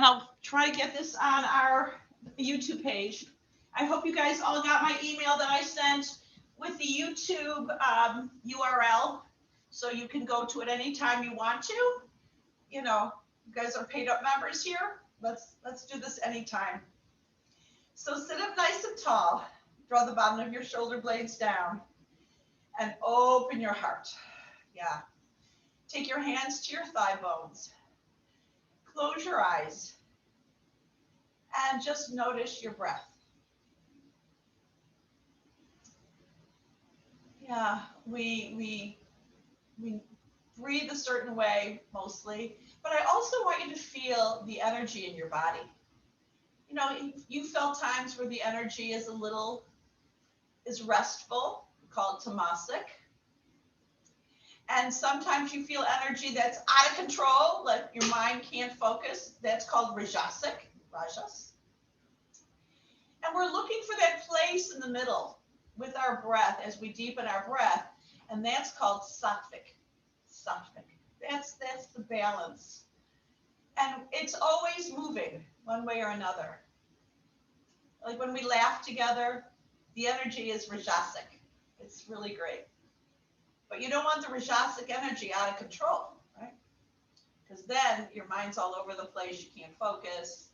and I'll try to get this on our YouTube page. I hope you guys all got my email that I sent with the YouTube URL, so you can go to it anytime you want to. You know, you guys are paid up members here. Let's do this anytime. So sit up nice and tall. Draw the bottom of your shoulder blades down and open your heart. Yeah. Take your hands to your thigh bones. Close your eyes and just notice your breath. Yeah, we breathe a certain way mostly, but I also want you to feel the energy in your body. You know, you felt times where the energy is is restful, called tamasic. And sometimes you feel energy that's out of control, like your mind can't focus. That's called rajas. And we're looking for that place in the middle with our breath as we deepen our breath, and that's called sattvic. That's the balance. And it's always moving one way or another. Like when we laugh together, the energy is rajasic. It's really great. But you don't want the rajasic energy out of control, right? Because then your mind's all over the place, you can't focus.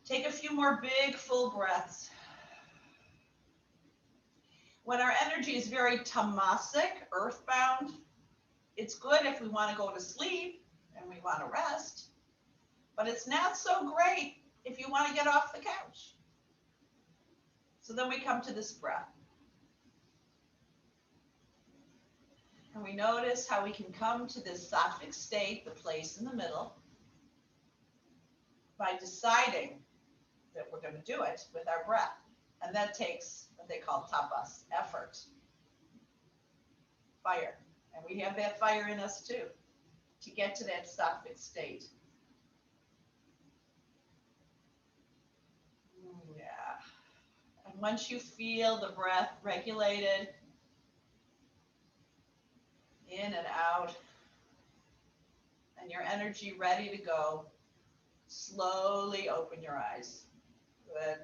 Take a few more big, full breaths. When our energy is very tamasic, earthbound, it's good if we want to go to sleep and we want to rest. But it's not so great if you want to get off the couch. So then we come to this breath. And we notice how we can come to this sattvic state, the place in the middle, by deciding that we're going to do it with our breath. And that takes what they call tapas, effort, fire. And we have that fire in us too, to get to that sattvic state. Yeah. And once you feel the breath regulated, in and out, and your energy ready to go, slowly open your eyes. Good.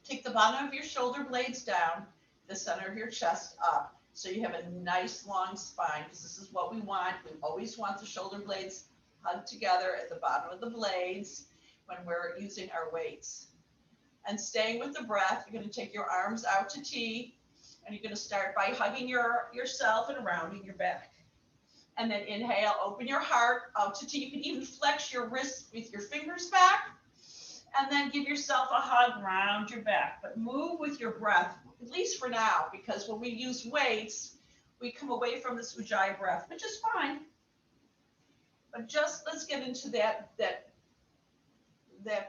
Take the bottom of your shoulder blades down, the center of your chest up, so you have a nice long spine, because this is what we want. We always want the shoulder blades hugged together at the bottom of the blades when we're using our weights. And staying with the breath, you're going to take your arms out to T, and you're going to start by hugging yourself and rounding your back. And then inhale, open your heart out to T. You can even flex your wrists with your fingers back. And then give yourself a hug, round your back. But move with your breath, at least for now, because when we use weights, we come away from this ujjayi breath, which is fine. But just let's get into that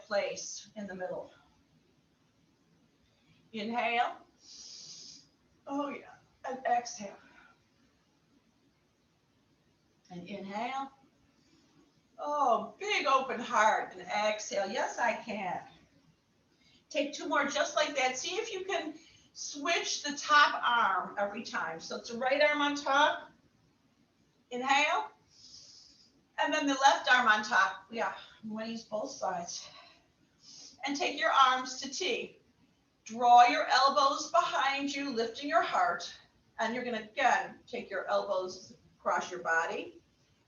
place in the middle. Inhale. Oh, yeah. And exhale. And inhale. Oh, big open heart, and exhale. Yes, I can. Take two more just like that. See if you can switch the top arm every time. So it's the right arm on top. Inhale. And then the left arm on top. Yeah, I'm going to use both sides. And take your arms to T. Draw your elbows behind you, lifting your heart. And you're going to, again, take your elbows across your body.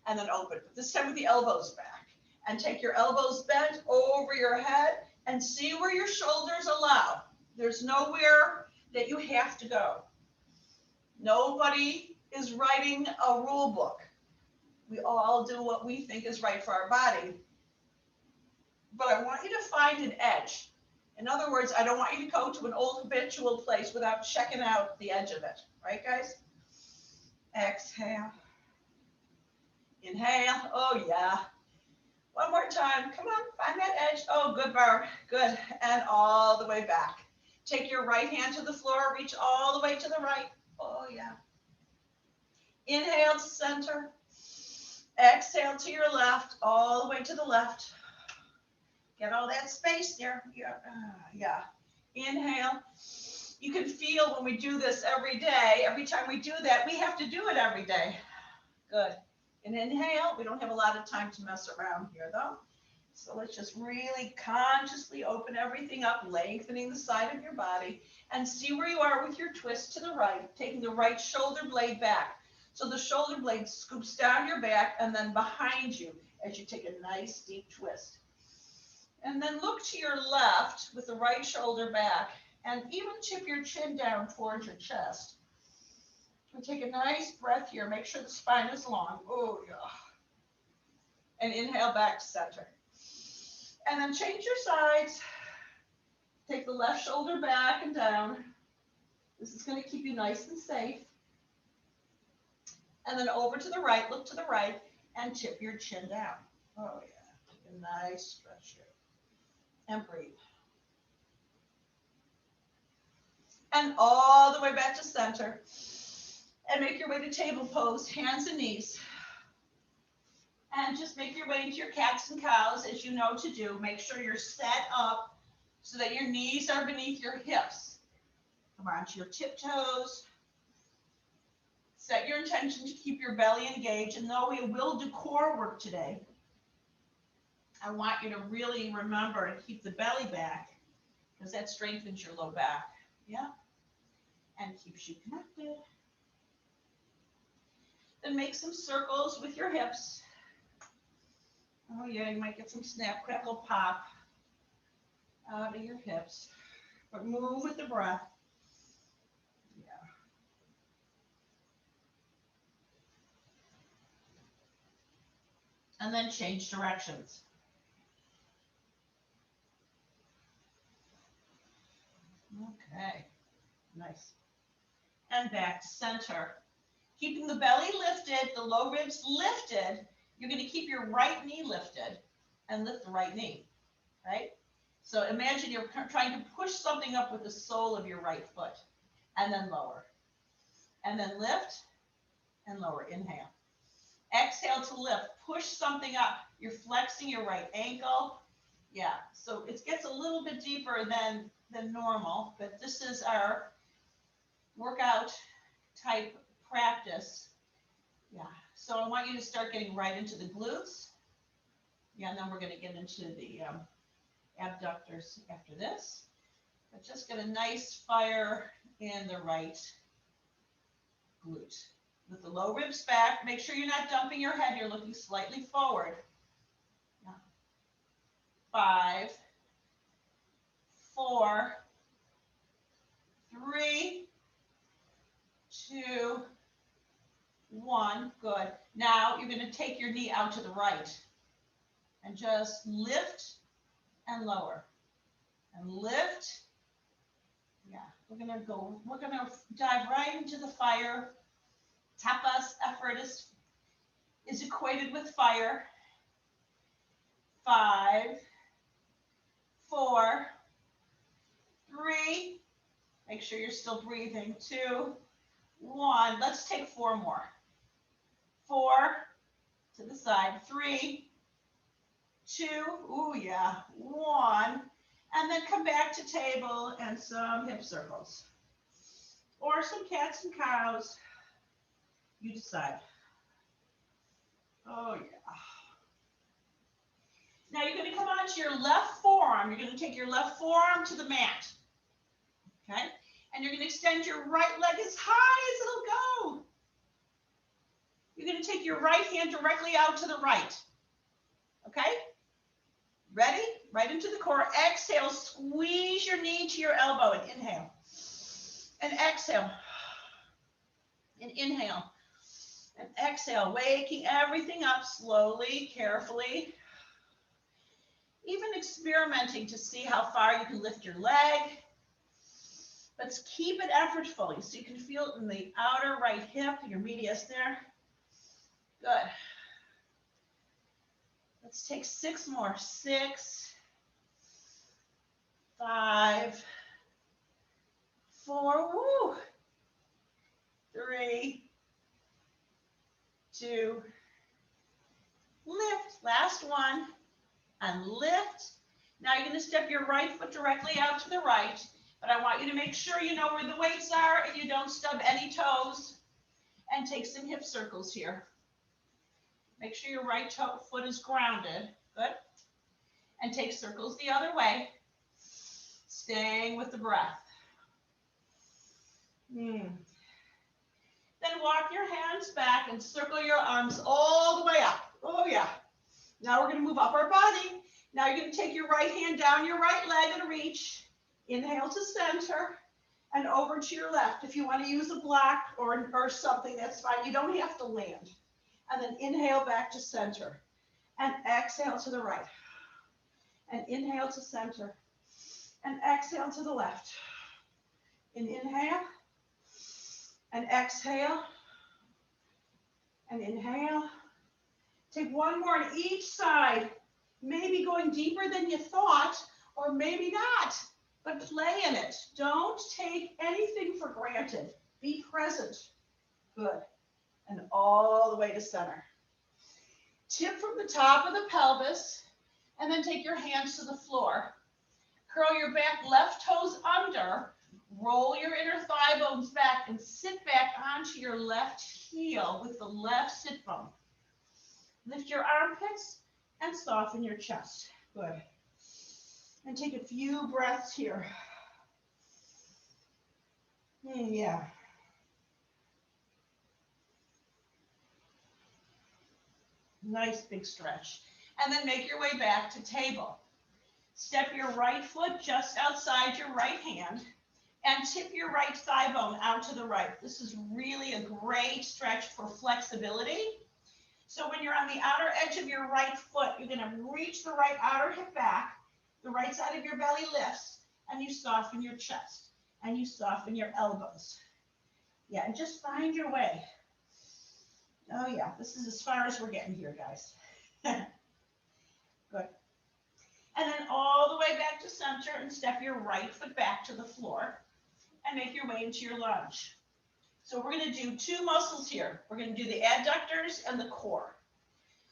And then open, but this time with the elbows back. And take your elbows bent over your head and see where your shoulders allow. There's nowhere that you have to go. Nobody is writing a rule book. We all do what we think is right for our body. But I want you to find an edge. In other words, I don't want you to go to an old habitual place without checking out the edge of it. Right, guys? Exhale. Inhale. Oh, yeah. One more time. Come on, find that edge. Oh, good, Bar. Good. And all the way back. Take your right hand to the floor. Reach all the way to the right. Oh, yeah. Inhale to center. Exhale to your left, all the way to the left. Get all that space there. Yeah. Inhale. You can feel when we do this every day, every time we do that, we have to do it every day. Good. And inhale. We don't have a lot of time to mess around here though. So let's just really consciously open everything up, lengthening the side of your body, and see where you are with your twist to the right, taking the right shoulder blade back. So the shoulder blade scoops down your back and then behind you as you take a nice deep twist. And then look to your left with the right shoulder back and even tip your chin down towards your chest. And take a nice breath here. Make sure the spine is long. Oh, yeah. And inhale back to center. And then change your sides. Take the left shoulder back and down. This is going to keep you nice and safe. And then over to the right, look to the right, and tip your chin down. Oh, yeah. Take a nice stretch here. And breathe. And all the way back to center. And make your way to table pose, hands and knees. And just make your way into your cats and cows as you know to do. Make sure you're set up so that your knees are beneath your hips. Come on to your tiptoes. Set your intention to keep your belly engaged. And though we will do core work today, I want you to really remember and keep the belly back because that strengthens your low back. Yeah. And keeps you connected. Then make some circles with your hips. Oh yeah, you might get some snap, crackle, pop out of your hips. But move with the breath. Yeah. And then change directions. Okay, nice. And back to center. Keeping the belly lifted, the low ribs lifted, you're going to keep your right knee lifted and lift the right knee, right? So imagine you're trying to push something up with the sole of your right foot and then lower. And then lift and lower. Inhale. Exhale to lift. Push something up. You're flexing your right ankle. Yeah, so it gets a little bit deeper than normal, but this is our workout type practice. Yeah, so I want you to start getting right into the glutes. Yeah, and then we're going to get into the abductors after this. But just get a nice fire in the right glute. With the low ribs back, make sure you're not dumping your head. You're looking slightly forward. Yeah. 5, 4, 3, 2, 1. Good. Now you're going to take your knee out to the right and just lift and lower and lift. Yeah, we're going to dive right into the fire. Tapas effort is equated with fire. 5, 4, 3. Make sure you're still breathing. 2, 1. Let's take 4 more. 4 to the side. 3, 2. Ooh, yeah. 1. And then come back to table and some hip circles. Or some cats and cows. You decide. Oh, yeah. Now you're going to come onto your left forearm. You're going to take your left forearm to the mat. Okay? And you're going to extend your right leg as high as it'll go. You're going to take your right hand directly out to the right. Okay? Ready? Right into the core. Exhale. Squeeze your knee to your elbow and inhale. And exhale. And inhale. And exhale. Waking everything up slowly, carefully. Even experimenting to see how far you can lift your leg. Let's keep it effortfully so you can feel it in the outer right hip, your medius there. Good. Let's take 6 more. 6, 5, 4, woo. 3, 2, lift. Last one. And lift. Now you're going to step your right foot directly out to the right, but I want you to make sure you know where the weights are and you don't stub any toes. And take some hip circles here. Make sure your right foot is grounded. Good. And take circles the other way, staying with the breath. Then walk your hands back and circle your arms all the way up. Oh, yeah. Now we're going to move up our body. Now you're going to take your right hand down your right leg and reach. Inhale to center and over to your left. If you want to use a block or something, that's fine. You don't have to land. And then inhale back to center. And exhale to the right. And inhale to center. And exhale to the left. And inhale. And exhale. And inhale. Take one more on each side. Maybe going deeper than you thought, or maybe not. But play in it. Don't take anything for granted. Be present. Good. And all the way to center. Tip from the top of the pelvis, and then take your hands to the floor. Curl your back left toes under. Roll your inner thigh bones back and sit back onto your left heel with the left sit bone. Lift your armpits and soften your chest. Good. And take a few breaths here. Yeah. Nice big stretch. And then make your way back to table. Step your right foot just outside your right hand and tip your right thigh bone out to the right. This is really a great stretch for flexibility. So when you're on the outer edge of your right foot, you're going to reach the right outer hip back. The right side of your belly lifts, and you soften your chest, and you soften your elbows. Yeah, and just find your way. Oh, yeah, this is as far as we're getting here, guys. Good. And then all the way back to center and step your right foot back to the floor and make your way into your lunge. So we're going to do two muscles here. We're going to do the adductors and the core.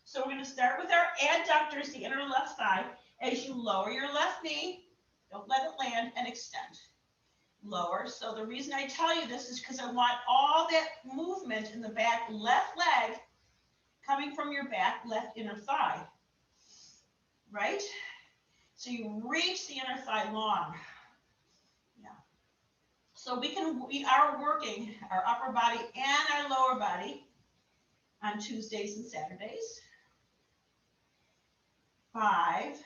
So we're going to start with our adductors, the inner left thigh. As you lower your left knee, don't let it land, and extend. Lower. So the reason I tell you this is because I want all that movement in the back left leg coming from your back left inner thigh. Right? So you reach the inner thigh long. Yeah. So we are working our upper body and our lower body on Tuesdays and Saturdays. 5,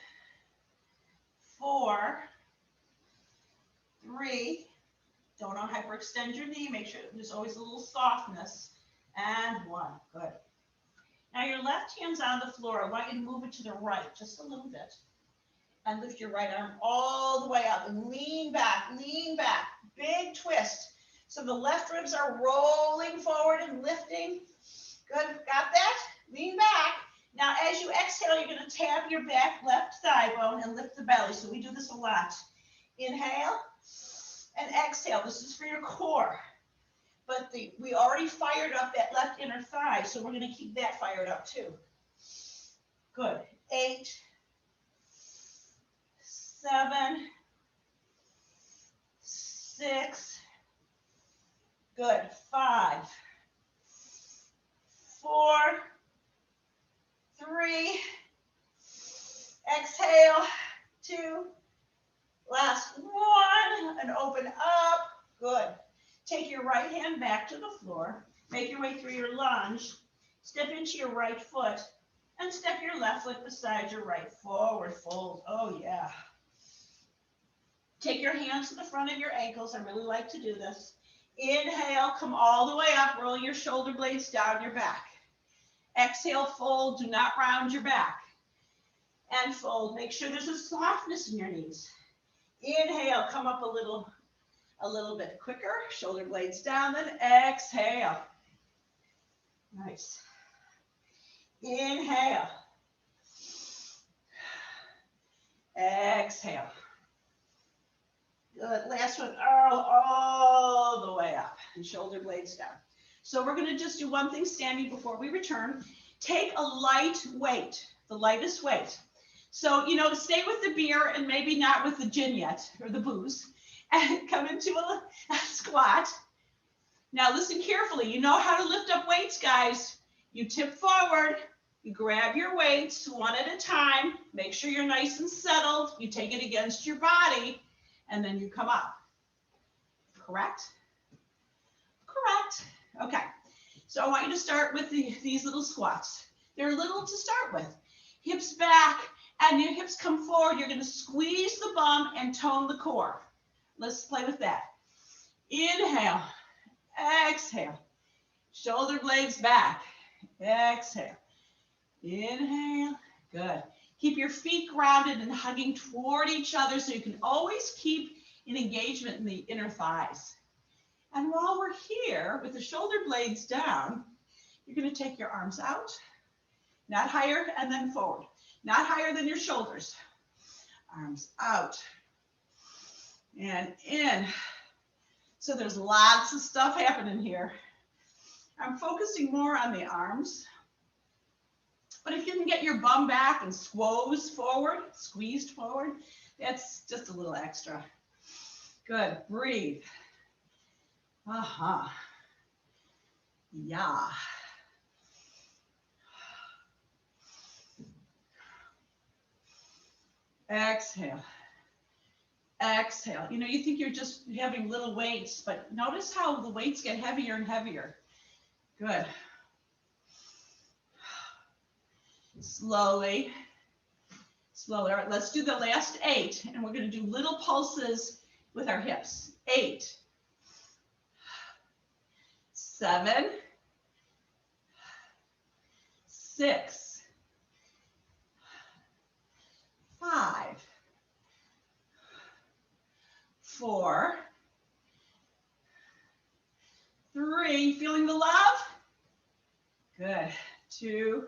4, 3, don't hyperextend your knee, make sure there's always a little softness, and 1, good. Now your left hand's on the floor, I want you to move it to the right, just a little bit, and lift your right arm all the way up, and lean back, big twist. So the left ribs are rolling forward and lifting, good, got that? Lean back. Now, as you exhale, you're going to tap your back left thigh bone and lift the belly. So we do this a lot. Inhale and exhale. This is for your core. But we already fired up that left inner thigh, so we're going to keep that fired up too. Good. 8, 7, 6. Good. 5, 4, 3, exhale, 2, last 1, and open up, good. Take your right hand back to the floor, make your way through your lunge, step into your right foot, and step your left foot beside your right, forward fold, oh yeah. Take your hands to the front of your ankles, I really like to do this. Inhale, come all the way up, roll your shoulder blades down your back. Exhale, fold, do not round your back. And fold, make sure there's a softness in your knees. Inhale, come up a little bit quicker, shoulder blades down, then exhale. Nice. Inhale. Exhale. Good, last one, all the way up, and shoulder blades down. So we're going to just do one thing standing before we return. Take a light weight, the lightest weight. So, to stay with the beer and maybe not with the gin yet, or the booze, and come into a squat. Now listen carefully. You know how to lift up weights, guys. You tip forward, You grab your weights one at a time. Make sure you're nice and settled. You take it against your body, and then you come up. Correct? Correct. Okay. So I want you to start with these little squats. They're little to start with. Hips back, and your hips come forward. You're going to squeeze the bum and tone the core. Let's play with that. Inhale. Exhale. Shoulder blades back. Exhale. Inhale. Good. Keep your feet grounded and hugging toward each other so you can always keep an engagement in the inner thighs. And while we're here with the shoulder blades down, you're going to take your arms out, not higher, and then forward. Not higher than your shoulders. Arms out and in. So there's lots of stuff happening here. I'm focusing more on the arms. But if you can get your bum back and squeezed forward, that's just a little extra. Good. Breathe. Yeah. Exhale. Exhale. You know, you think you're just having little weights, but notice how the weights get heavier and heavier. Good. Slowly. Slowly. All right, let's do the last 8, and we're going to do little pulses with our hips. 8, 7, 6, 5, 4, 3, feeling the love? Good. 2,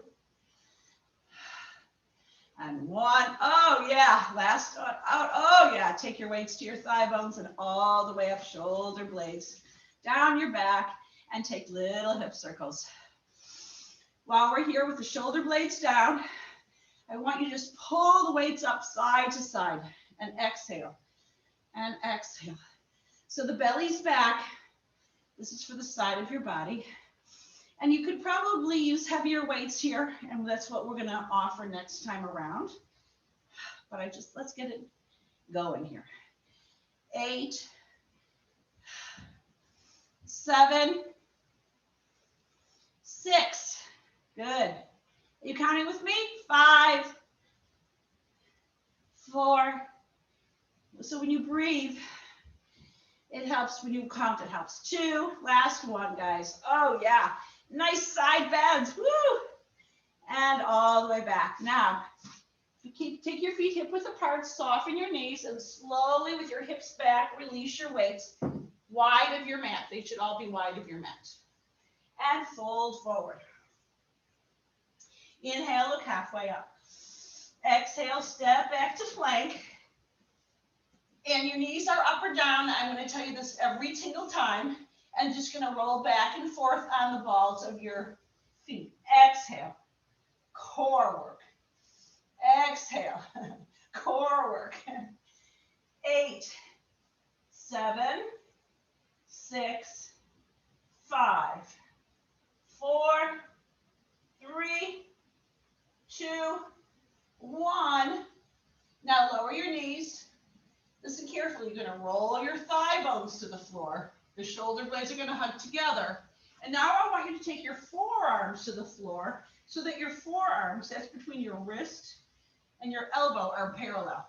and 1. Oh, yeah. Last one out. Oh, yeah. Take your weights to your thigh bones and all the way up, shoulder blades, down your back, and take little hip circles. While we're here with the shoulder blades down, I want you to just pull the weights up side to side and exhale and exhale. So the belly's back. This is for the side of your body. And you could probably use heavier weights here, and that's what we're going to offer next time around. But let's get it going here. 8, 7, 6. Good. Are you counting with me? 5, 4. So when you breathe, it helps. When you count, it helps. 2. Last one, guys. Oh, yeah. Nice side bends. Woo! And all the way back. Now, take your feet hip width apart, soften your knees, and slowly with your hips back, release your weights wide of your mat. They should all be wide of your mat. And fold forward. Inhale, look halfway up. Exhale, step back to plank. And your knees are up or down. I'm going to tell you this every single time. And just going to roll back and forth on the balls of your feet. Exhale, core work. Exhale, core work. 8, 7, 6, 5, 4, 3, 2, 1. Now lower your knees. Listen carefully. You're going to roll your thigh bones to the floor. The shoulder blades are going to hug together. And now I want you to take your forearms to the floor so that your forearms, that's between your wrist and your elbow, are parallel.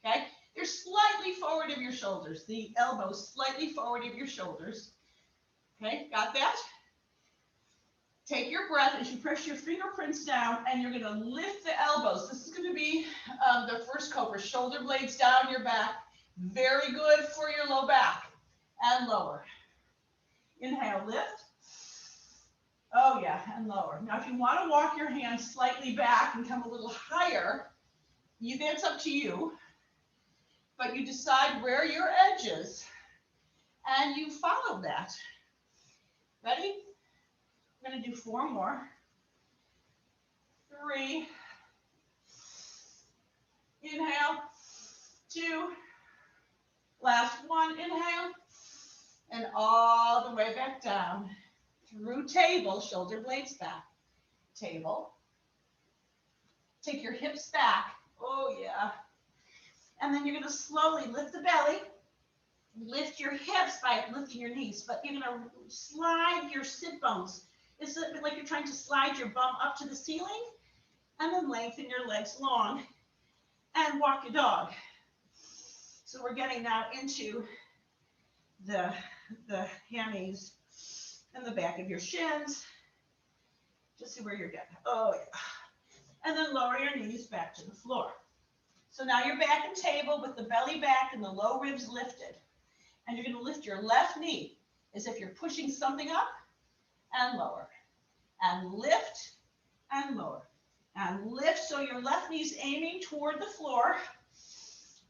Okay? They're slightly forward of your shoulders. The elbow slightly forward of your shoulders. Okay? Got that? Take your breath as you press your fingerprints down, and you're going to lift the elbows. This is going to be the first cobra. Shoulder blades down your back. Very good for your low back. And lower. Inhale, lift. Oh, yeah, and lower. Now, if you want to walk your hands slightly back and come a little higher, that's up to you. But you decide where your edge is, and you follow that. Ready? I'm going to do 4 more. 3. Inhale. 2. Last one. Inhale. And all the way back down through table, shoulder blades back. Table, Take your hips back. Oh, yeah. And then you're going to slowly lift the belly. Lift your hips by lifting your knees, but you're going to slide your sit bones. It's a bit like you're trying to slide your bum up to the ceiling, and then lengthen your legs long and walk your dog. So we're getting now into the hammies and the back of your shins. Just see where you're getting. Oh, yeah. And then lower your knees back to the floor. So now you're back in table with the belly back and the low ribs lifted. And you're going to lift your left knee as if you're pushing something up and lower. And lift and lower. And lift so your left knee's aiming toward the floor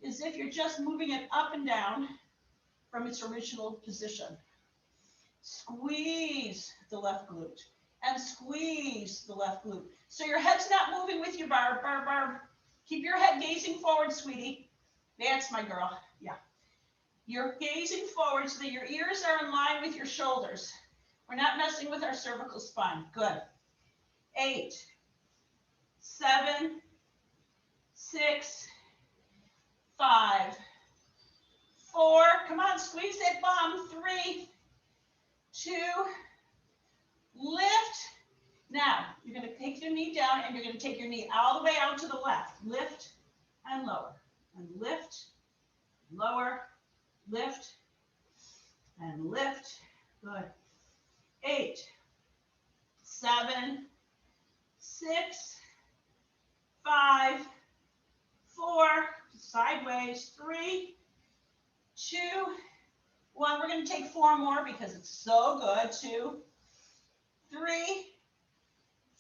as if you're just moving it up and down from its original position. Squeeze the left glute and squeeze the left glute. So your head's not moving with your barb. Keep your head gazing forward, sweetie. That's my girl. Yeah. You're gazing forward so that your ears are in line with your shoulders. We're not messing with our cervical spine. Good. 8, 7, 6, 5, 4. Come on, squeeze that bum. 3, 2, lift. Now, you're going to take your knee down and you're going to take your knee all the way out to the left. Lift and lower. And lift, lower, lift, and lift. Good. 8, 7, 6, 5, 4, sideways, 3, 2, 1. We're going to take 4 more because it's so good. 2, 3,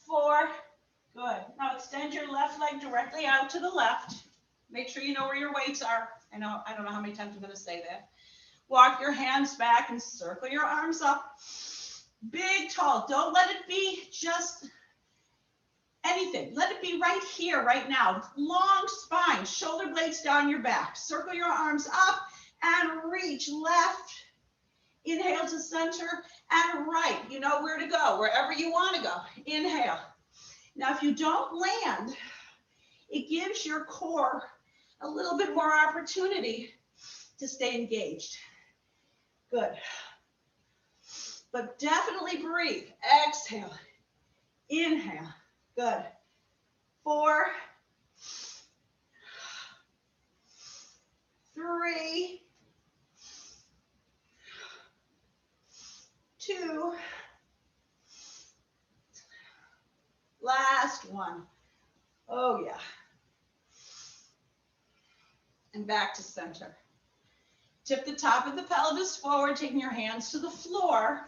4. Good. Now extend your left leg directly out to the left. Make sure you know where your weights are. I don't know how many times I'm going to say that. Walk your hands back and circle your arms up. Big, tall. Don't let it be just anything. Let it be right here, right now. Long spine, shoulder blades down your back. Circle your arms up and reach left. Inhale to center and right. You know where to go, wherever you want to go. Inhale. Now, if you don't land, it gives your core a little bit more opportunity to stay engaged. Good. But definitely breathe. Exhale. Inhale. Good. 4, 3, 2. Last one. Oh, yeah. And back to center. Tip the top of the pelvis forward, taking your hands to the floor,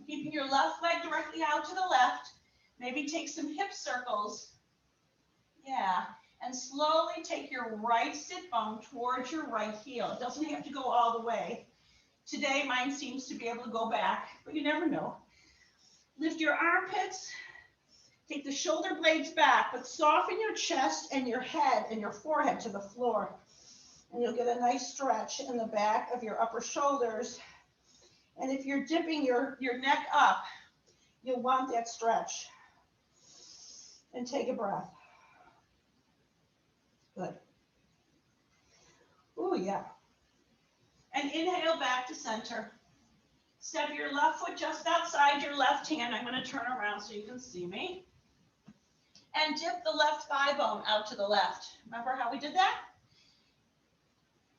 keeping your left leg directly out to the left. Maybe take some hip circles. Yeah. And slowly take your right sit bone towards your right heel. It doesn't have to go all the way. Today, mine seems to be able to go back, but you never know. Lift your armpits. Take the shoulder blades back, but soften your chest and your head and your forehead to the floor. And you'll get a nice stretch in the back of your upper shoulders. And if you're dipping your neck up, you'll want that stretch. And take a breath. Good. Oh, yeah. And inhale back to center. Step your left foot just outside your left hand. I'm going to turn around so you can see me. And dip the left thigh bone out to the left. Remember how we did that?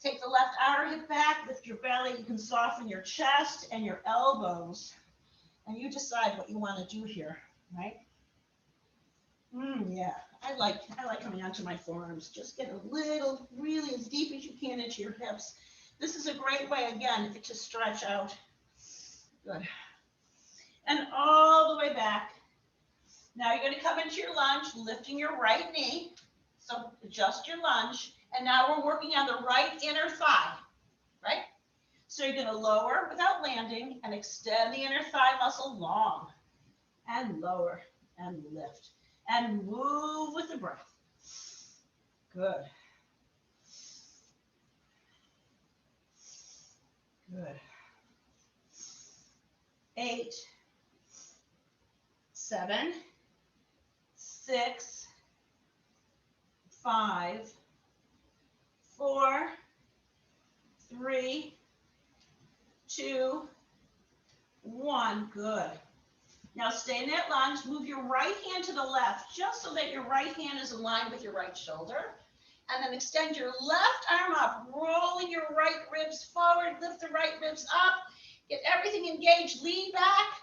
Take the left outer hip back, lift your belly. You can soften your chest and your elbows. And you decide what you want to do here, right? Yeah, I like coming onto my forearms. Just get a little, really as deep as you can into your hips. This is a great way, again, to stretch out. Good. And all the way back. Now you're going to come into your lunge, lifting your right knee. So adjust your lunge. And now we're working on the right inner thigh, right? So you're going to lower without landing and extend the inner thigh muscle long. And lower and lift. And move with the breath. Good. Good. 8, 7, 6, 5, 4, 3, 2, 1. Good. Now stay in that lunge. Move your right hand to the left just so that your right hand is aligned with your right shoulder. And then extend your left arm up, rolling your right ribs forward. Lift the right ribs up. Get everything engaged. Lean back.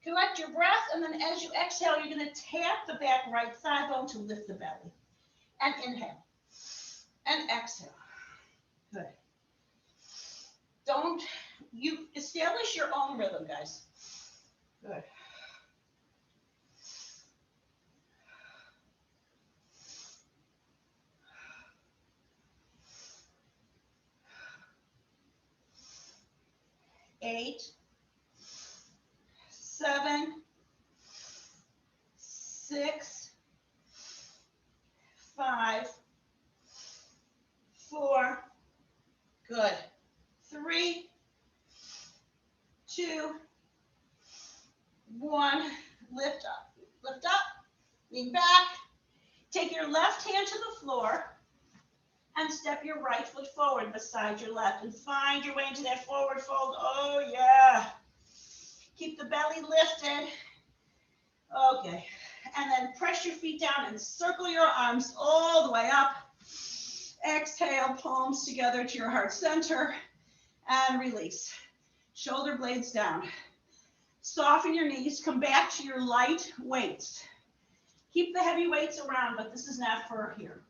Collect your breath. And then as you exhale, you're going to tap the back right thigh bone to lift the belly. And inhale. And exhale. Good. You establish your own rhythm, guys. Good. Eight, 7, 6, 5, 4, good. 3, 2, 1, lift up, lean back, take your left hand to the floor, and step your right foot forward beside your left, and find your way into that forward fold. Oh yeah. Keep the belly lifted. Okay. And then press your feet down and circle your arms all the way up. Exhale, palms together to your heart center, and release. Shoulder blades down. Soften your knees, come back to your light weights. Keep the heavy weights around, but this is not for here.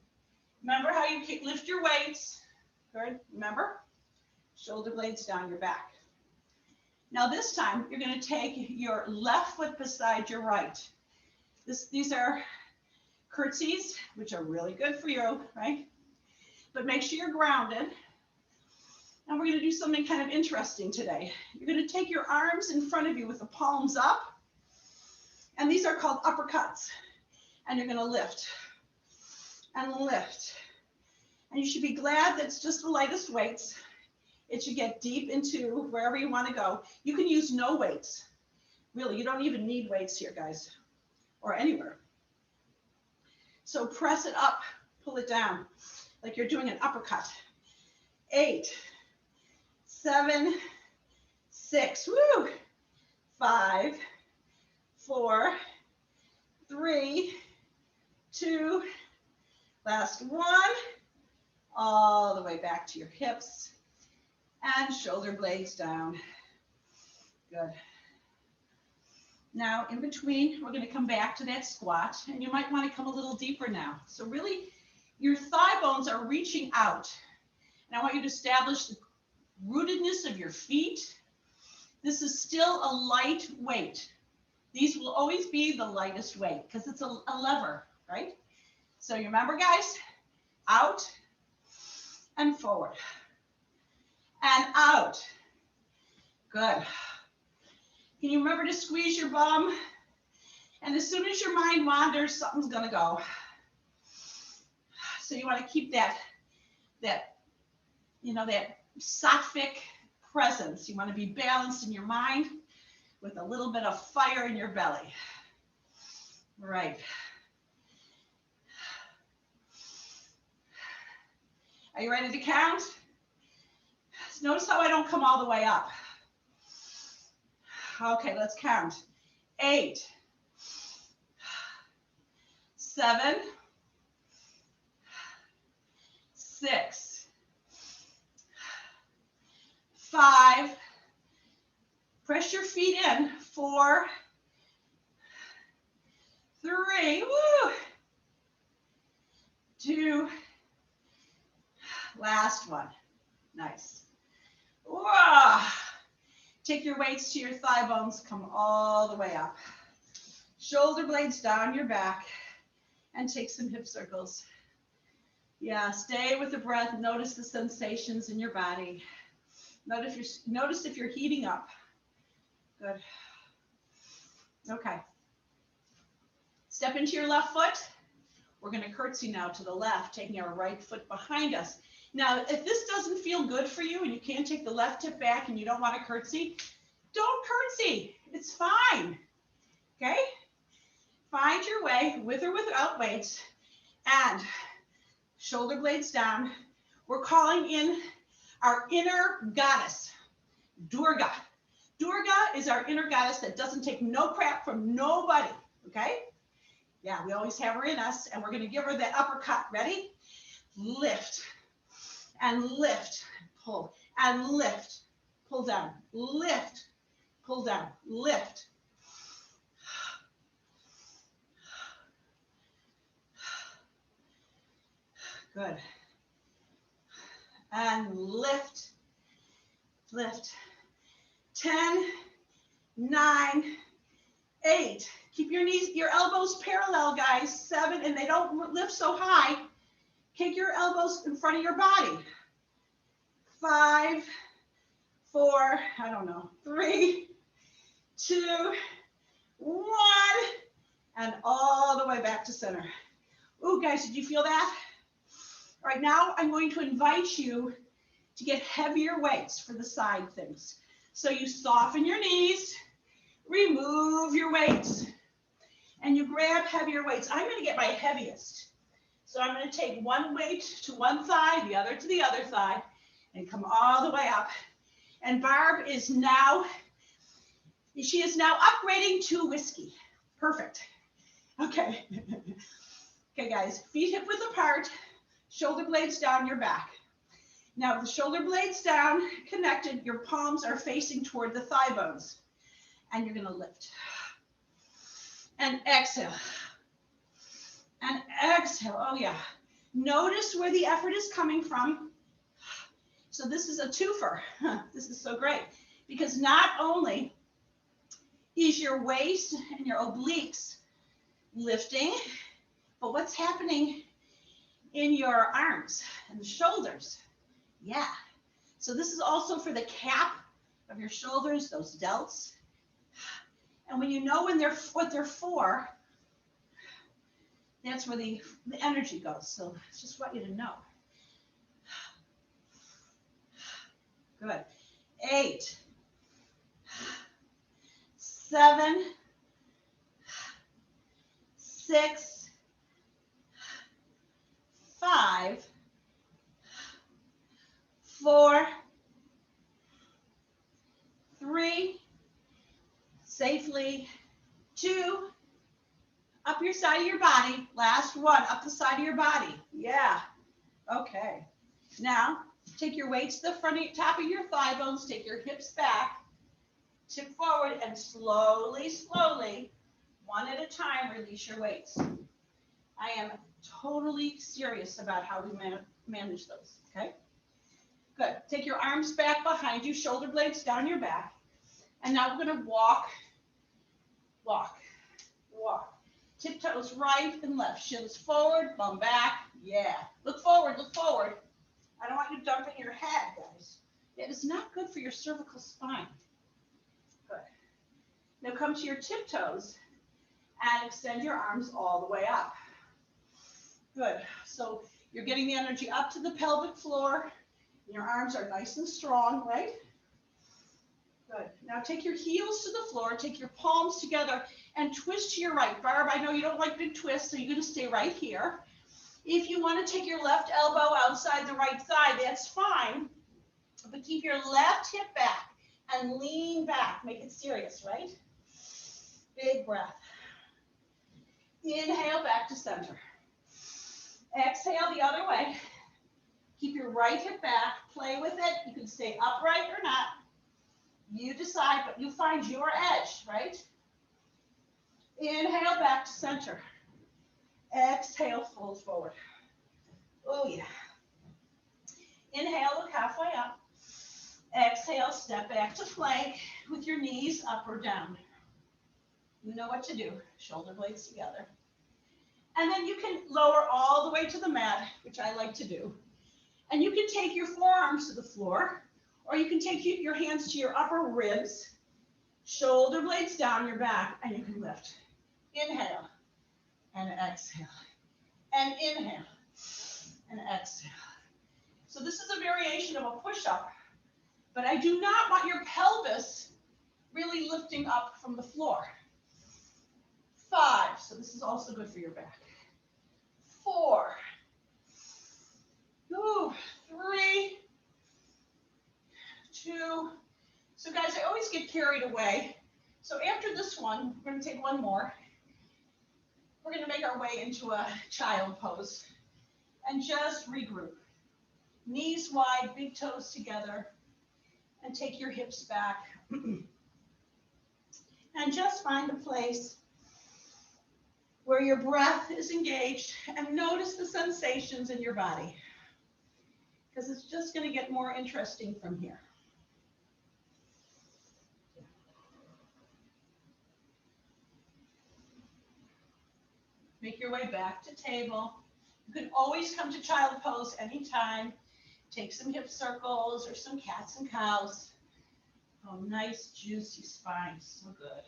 Remember how you lift your weights. Good, remember? Shoulder blades down your back. Now this time, you're going to take your left foot beside your right. These are curtsies, which are really good for you, right? But make sure you're grounded. And we're going to do something kind of interesting today. You're going to take your arms in front of you with the palms up. And these are called uppercuts. And you're going to lift and lift. And you should be glad that it's just the lightest weights. It should get deep into wherever you want to go. You can use no weights. Really, you don't even need weights here, guys, or anywhere. So press it up, pull it down, like you're doing an uppercut. 8, 7, 6, woo, 5, 4, 3, 2, last one, all the way back to your hips, and shoulder blades down. Good. Now, in between, we're going to come back to that squat, and you might want to come a little deeper now. So really, your thigh bones are reaching out, and I want you to establish the rootedness of your feet. This is still a light weight. These will always be the lightest weight because it's a lever, right? So you remember, guys, out and forward and out. Good. Can you remember to squeeze your bum? And as soon as your mind wanders, something's going to go. So you want to keep that sattvic presence. You want to be balanced in your mind with a little bit of fire in your belly. Right. Are you ready to count? Notice how I don't come all the way up. Okay, let's count. 8, 7, 6, 5. Press your feet in. 4, 3, woo, 2, last one. Nice. Whoa. Take your weights to your thigh bones, come all the way up. Shoulder blades down your back, and take some hip circles. Yeah, stay with the breath. Notice the sensations in your body. Notice if you're heating up. Good. Okay. Step into your left foot. We're going to curtsy now to the left, taking our right foot behind us. Now, if this doesn't feel good for you and you can't take the left hip back and you don't want to curtsy, don't curtsy. It's fine. Okay? Find your way with or without weights and shoulder blades down. We're calling in our inner goddess, Durga. Durga is our inner goddess that doesn't take no crap from nobody, okay? Yeah, we always have her in us, and we're going to give her that uppercut. Ready? Lift and lift, pull and lift, pull down, lift, pull down, lift. Good. And lift, lift. 10, 9, 8. Keep your knees, your elbows parallel, guys. 7, and they don't lift so high. Kick your elbows in front of your body. 5, 4, I don't know, 3, 2, 1, and all the way back to center. Ooh, guys, did you feel that? All right, now I'm going to invite you to get heavier weights for the side things. So you soften your knees, remove your weights, and you grab heavier weights. I'm going to get my heaviest. So I'm going to take one weight to one thigh, the other to the other thigh, and come all the way up. And Barb is now, she is now upgrading to whiskey. Perfect. Okay. Okay, guys, feet hip width apart, shoulder blades down your back. Now, the shoulder blades down, connected, your palms are facing toward the thigh bones. And you're going to lift. And exhale. And exhale. Oh, yeah. Notice where the effort is coming from. So this is a twofer. This is so great. Because not only is your waist and your obliques lifting, but what's happening in your arms and the shoulders? Yeah. So this is also for the cap of your shoulders, those delts. And when you know what they're for, that's where the energy goes. So I just want you to know. Good. 8, 7, 6, 5, 4, 3, safely, 2, up your side of your body. Last one, up the side of your body. Yeah. Okay. Now, take your weights to the front of top of your thigh bones. Take your hips back. Tip forward and slowly, slowly, one at a time, release your weights. I am totally serious about how we manage those, okay? Good. Take your arms back behind you, shoulder blades down your back. And now we're going to walk, walk, walk. Tiptoes right and left. Shins forward, bum back. Yeah. Look forward, look forward. I don't want you dumping your head, guys. It is not good for your cervical spine. Good. Now come to your tiptoes and extend your arms all the way up. Good. So you're getting the energy up to the pelvic floor. Your arms are nice and strong, right? Good. Now take your heels to the floor, take your palms together, and twist to your right. Barb, I know you don't like big twists, so you're going to stay right here. If you want to take your left elbow outside the right thigh, that's fine. But keep your left hip back and lean back. Make it serious, right? Big breath. Inhale back to center. Exhale the other way. Keep your right hip back. Play with it. You can stay upright or not. You decide, but you find your edge, right? Inhale back to center. Exhale, fold forward. Oh, yeah. Inhale, look halfway up. Exhale, step back to plank with your knees up or down. You know what to do. Shoulder blades together. And then you can lower all the way to the mat, which I like to do. And you can take your forearms to the floor, or you can take your hands to your upper ribs, shoulder blades down your back, and you can lift. Inhale and exhale. And inhale and exhale. So this is a variation of a push-up, but I do not want your pelvis really lifting up from the floor. 5, so this is also good for your back. 4, So guys, I always get carried away. So after this one, we're going to take one more. We're going to make our way into a child pose and just regroup. Knees wide, big toes together, and take your hips back. And just find a place where your breath is engaged and notice the sensations in your body, because it's just going to get more interesting from here. Make your way back to table. You can always come to child pose anytime. Take some hip circles or some cats and cows. Oh, nice juicy spine, so good.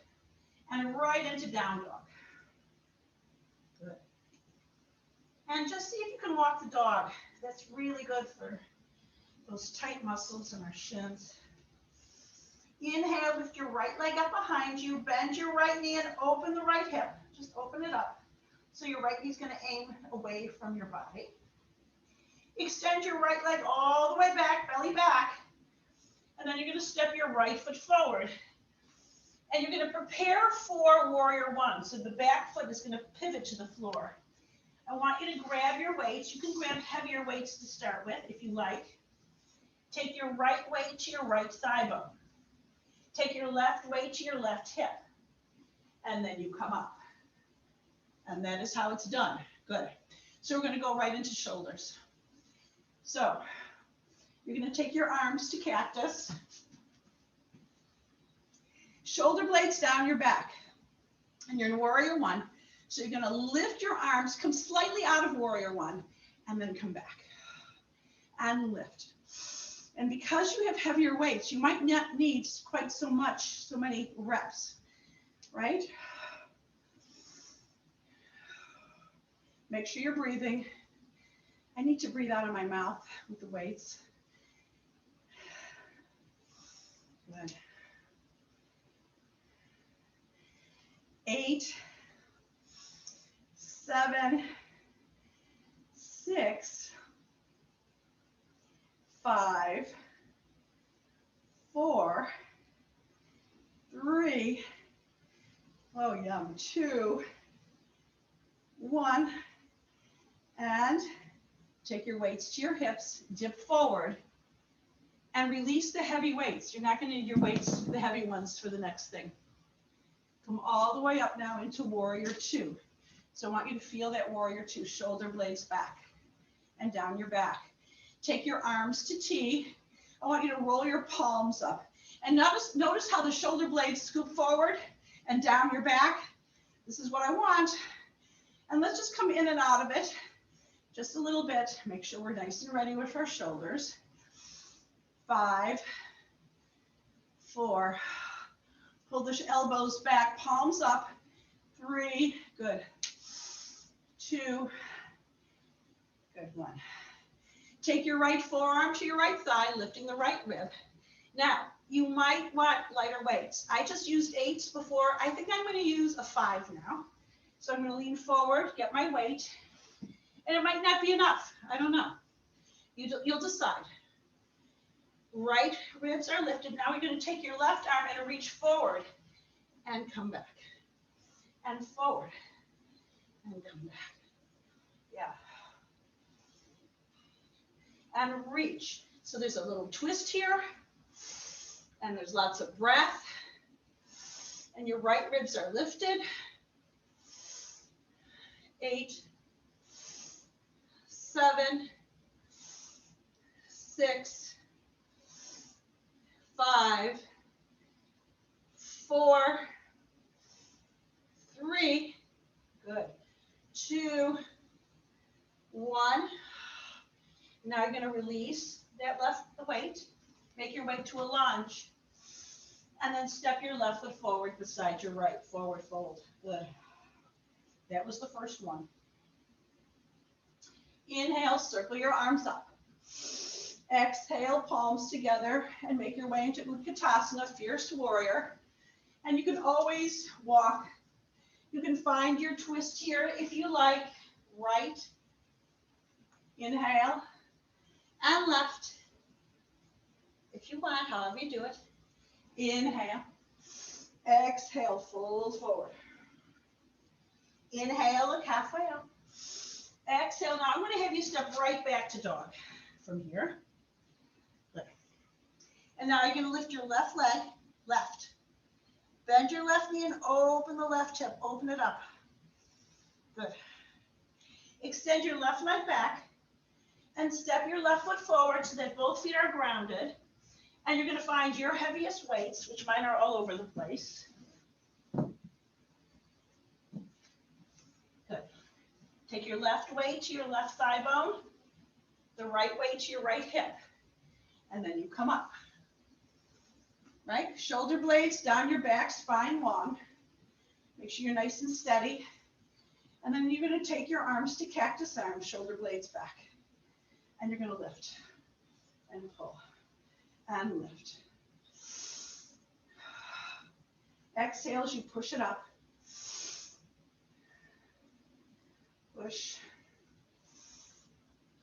And right into down dog. Good. And just see if you can walk the dog. That's really good for those tight muscles in our shins. Inhale, lift your right leg up behind you, bend your right knee and open the right hip. Just open it up. So your right knee is going to aim away from your body. Extend your right leg all the way back, belly back. And then you're going to step your right foot forward. And you're going to prepare for warrior one. So the back foot is going to pivot to the floor. I want you to grab your weights. You can grab heavier weights to start with if you like. Take your right weight to your right thigh bone. Take your left weight to your left hip. And then you come up. And that is how it's done. Good. So we're going to go right into shoulders. So you're going to take your arms to cactus. Shoulder blades down your back. And you're in warrior one. So you're going to lift your arms, come slightly out of warrior one, and then come back. And lift. And because you have heavier weights, you might not need quite so many reps, right? Make sure you're breathing. I need to breathe out of my mouth with the weights. Good. 8, 7, 6, 5, 4, 3, oh yum, 2, 1, and take your weights to your hips, dip forward, and release the heavy weights. You're not going to need your weights, the heavy ones, for the next thing. Come all the way up now into warrior two. So I want you to feel that warrior two, shoulder blades back and down your back. Take your arms to T. I want you to roll your palms up. And notice how the shoulder blades scoop forward and down your back. This is what I want. And let's just come in and out of it just a little bit. Make sure we're nice and ready with our shoulders. 5, 4, pull the elbows back, palms up. 3, good. 2, good. 1. Take your right forearm to your right thigh, lifting the right rib. Now, you might want lighter weights. I just used 8s before. I think I'm going to use a 5 now. So I'm going to lean forward, get my weight, and it might not be enough. I don't know. You'll decide. Right ribs are lifted. Now you're going to take your left arm and reach forward and come back. And forward and come back. Yeah. And reach. So there's a little twist here. And there's lots of breath. And your right ribs are lifted. 8, 7, 6, 5, 4, 3, good, 2, 1. Now you're going to release that left weight, make your way to a lunge, and then step your left foot forward beside your right, forward fold. Good. That was the first one. Inhale, circle your arms up. Exhale, palms together, and make your way into Utkatasana, fierce warrior. And you can always walk. You can find your twist here if you like. Right. Inhale. And left. If you want, however you do it. Inhale. Exhale, fold forward. Inhale, look halfway up. Exhale. Now I'm going to have you step right back to dog from here. Good. And now you're going to lift your left leg, left. Bend your left knee and open the left hip. Open it up. Good. Extend your left leg back and step your left foot forward so that both feet are grounded. And you're going to find your heaviest weights, which mine are all over the place. Good. Take your left weight to your left thigh bone, the right weight to your right hip, and then you come up. Right? Shoulder blades down your back, spine long. Make sure you're nice and steady. And then you're going to take your arms to cactus arms, shoulder blades back. And you're going to lift and pull and lift. Exhale as you push it up. Push.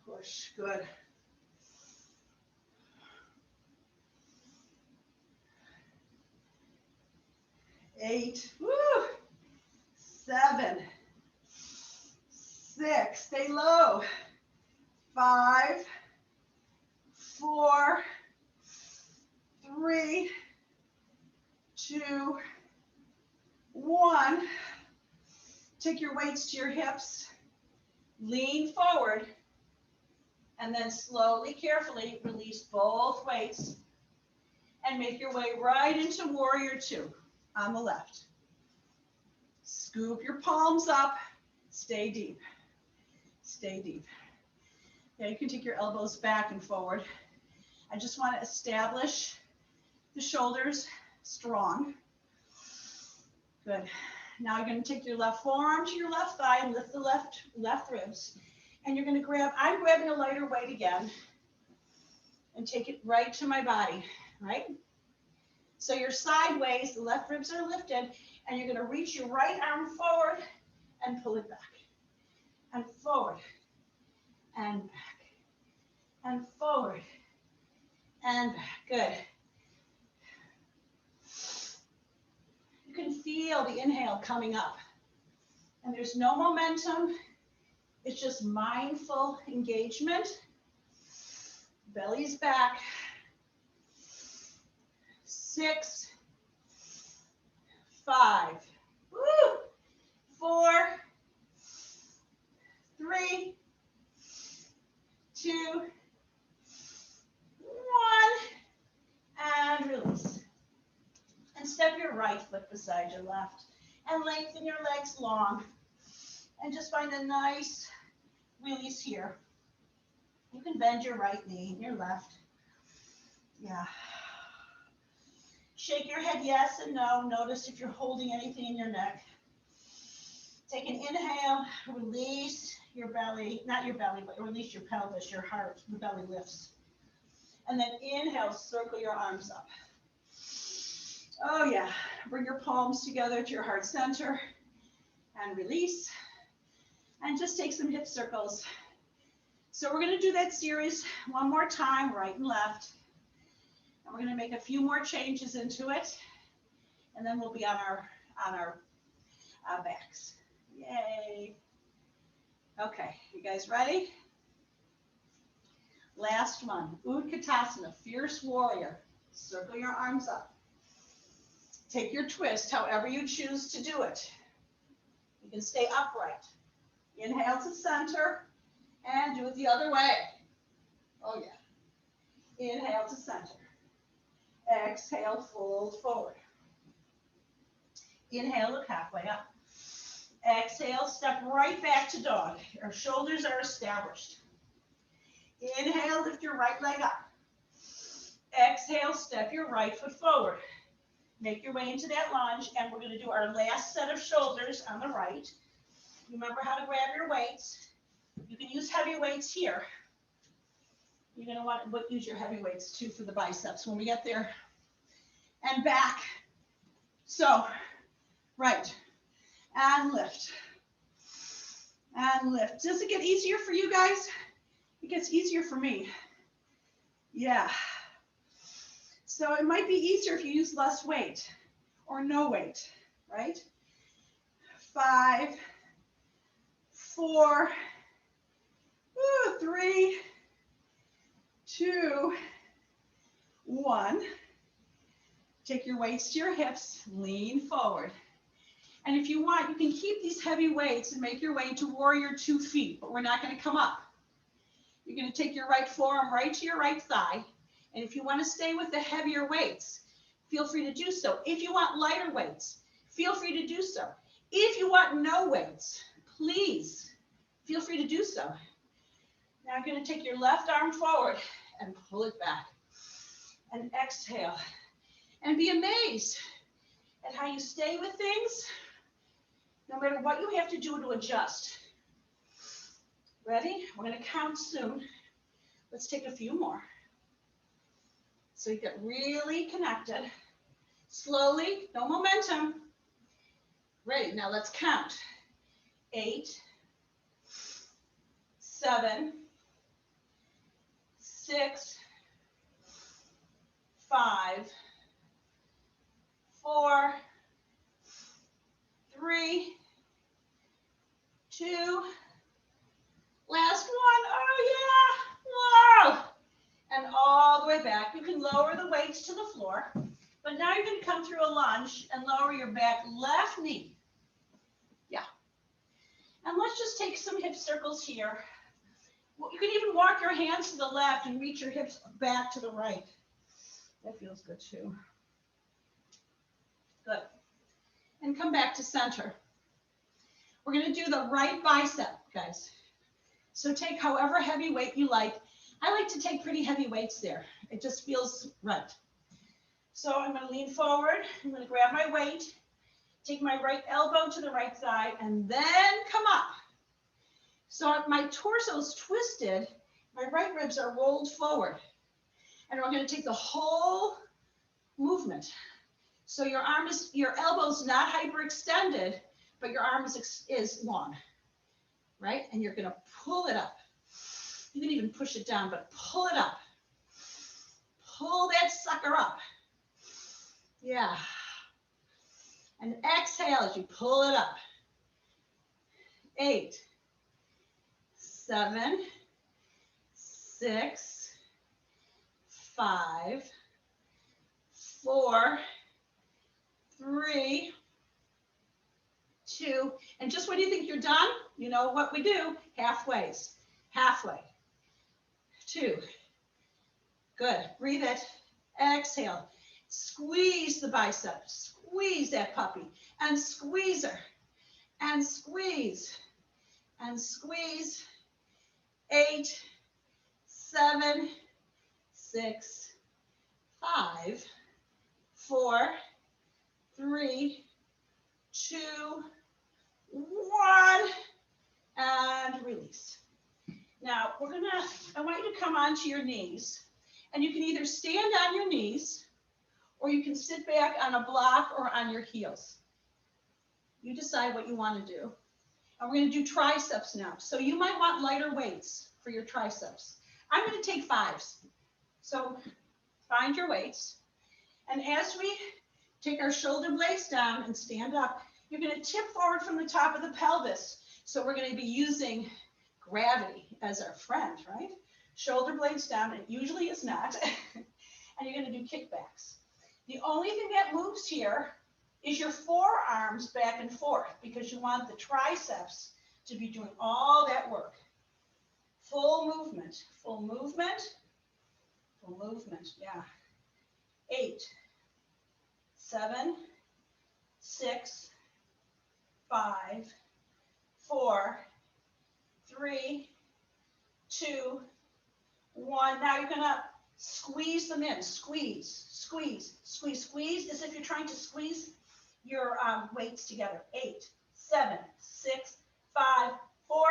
Push. Good. 8, woo, 7, 6, stay low, 5, 4, 3, 2, 1. Take your weights to your hips, lean forward, and then slowly, carefully release both weights and make your way right into Warrior 2 on the left. Scoop your palms up, stay deep, stay deep. Yeah, you can take your elbows back and forward. I just want to establish the shoulders strong. Good. Now you're going to take your left forearm to your left thigh and lift the left ribs. And you're going to grab, I'm grabbing a lighter weight again and take it right to my body, right? So you're sideways, the left ribs are lifted, and you're going to reach your right arm forward and pull it back. And forward, and back, and forward, and back. Good. You can feel the inhale coming up. And there's no momentum. It's just mindful engagement. Belly's back. 6, 5, woo, 4, 3, 2, 1, and release. And step your right foot beside your left and lengthen your legs long. And just find a nice release here. You can bend your right knee, your left. Yeah. Shake your head yes and no. Notice if you're holding anything in your neck. Take an inhale, release your belly, not your belly, but release your pelvis, your heart, the belly lifts. And then inhale, circle your arms up. Oh yeah, bring your palms together to your heart center and release. And just take some hip circles. So we're going to do that series one more time, right and left. And we're going to make a few more changes into it. And then we'll be on our backs. Yay. Okay, you guys ready? Last one, Utkatasana, Fierce Warrior. Circle your arms up. Take your twist however you choose to do it. You can stay upright. Inhale to center and do it the other way. Oh yeah. Inhale to center. Exhale, fold forward. Inhale, look halfway up. Exhale, step right back to dog. Our shoulders are established. Inhale, lift your right leg up. Exhale, step your right foot forward. Make your way into that lunge, and we're going to do our last set of shoulders on the right. Remember how to grab your weights. You can use heavy weights here. You're going to want to use your heavy weights too for the biceps when we get there. And back. So, right. And lift. And lift. Does it get easier for you guys? It gets easier for me. Yeah. So it might be easier if you use less weight or no weight, right? 5, 4, 3, 2, 1. Take your weights to your hips, lean forward. And if you want, you can keep these heavy weights and make your way into warrior 2 feet, but we're not going to come up. You're going to take your right forearm right to your right thigh. And if you want to stay with the heavier weights, feel free to do so. If you want lighter weights, feel free to do so. If you want no weights, please feel free to do so. Now you're going to take your left arm forward and pull it back. And exhale. And be amazed at how you stay with things, no matter what you have to do to adjust. Ready? We're going to count soon. Let's take a few more. So you get really connected. Slowly, no momentum. Ready? Now let's count. 8, 7, 6, 5, 4, 3, 2, last one. Oh yeah, whoa. And all the way back. You can lower the weights to the floor, but now you're going to come through a lunge and lower your back left knee. Yeah. And let's just take some hip circles here. You can even walk your hands to the left and reach your hips back to the right. That feels good too. Good. And come back to center. We're going to do the right bicep, guys. So take however heavy weight you like. I like to take pretty heavy weights there. It just feels right. So I'm going to lean forward. I'm going to grab my weight, take my right elbow to the right side, and then come up. So my torso's twisted. My right ribs are rolled forward. And we're going to take the whole movement. So your elbow's not hyperextended, but your arm is long, right? And you're going to pull it up. You can even push it down, but pull it up. Pull that sucker up. Yeah. And exhale as you pull it up. 8, 7, 6, 5, 4, 3, 2, and just when you think you're done, you know what we do, halfways, halfway, 2, good, breathe it, exhale, squeeze the bicep, squeeze that puppy, and squeeze her, and squeeze, 8, 7, 6, 5, 4, 3, 2, 1, and release. Now I want you to come onto your knees, and you can either stand on your knees, or you can sit back on a block or on your heels. You decide what you want to do. And we're going to do triceps now. So you might want lighter weights for your triceps. I'm going to take 5s. So find your weights. And as we take our shoulder blades down and stand up, you're going to tip forward from the top of the pelvis. So we're going to be using gravity as our friend, right? Shoulder blades down. It usually is not. And you're going to do kickbacks. The only thing that moves here is your forearms back and forth, because you want the triceps to be doing all that work. Full movement, full movement, full movement, yeah. 8, 7, 6, 5, 4, 3, 2, 1. Now you're gonna squeeze them in, squeeze, squeeze, squeeze, squeeze, as if you're trying to squeeze your weights together. 8, 7, 6, 5, 4,